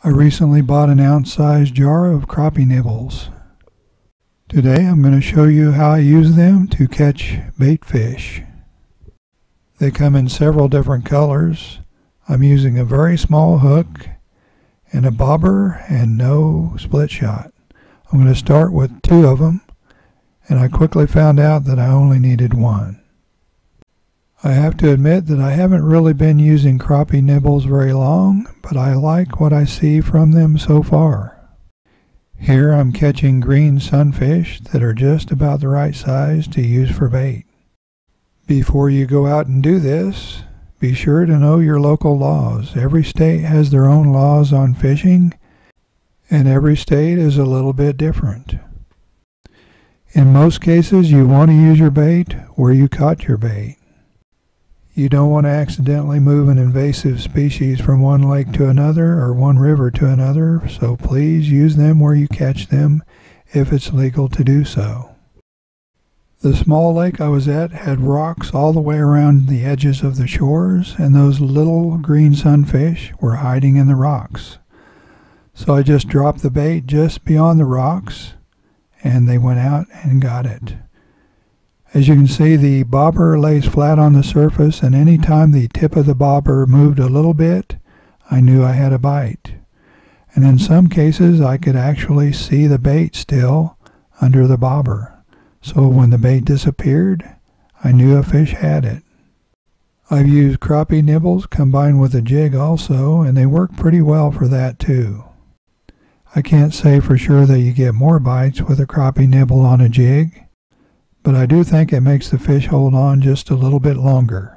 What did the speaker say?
I recently bought an ounce-sized jar of Crappie Nibbles. Today I'm going to show you how I use them to catch bait fish. They come in several different colors. I'm using a very small hook and a bobber and no split shot. I'm going to start with 2 of them, and I quickly found out that I only needed 1. I have to admit that I haven't really been using Crappie Nibbles very long, but I like what I see from them so far. Here I'm catching green sunfish that are just about the right size to use for bait. Before you go out and do this, be sure to know your local laws. Every state has their own laws on fishing, and every state is a little bit different. In most cases, you want to use your bait where you caught your bait. You don't want to accidentally move an invasive species from one lake to another or one river to another, so please use them where you catch them if it's legal to do so. The small lake I was at had rocks all the way around the edges of the shores, and those little green sunfish were hiding in the rocks. So I just dropped the bait just beyond the rocks, and they went out and got it. As you can see, the bobber lays flat on the surface, and any time the tip of the bobber moved a little bit, I knew I had a bite. And in some cases, I could actually see the bait still under the bobber. So when the bait disappeared, I knew a fish had it. I've used Crappie Nibbles combined with a jig also, and they work pretty well for that too. I can't say for sure that you get more bites with a Crappie Nibble on a jig, but I do think it makes the fish hold on just a little bit longer.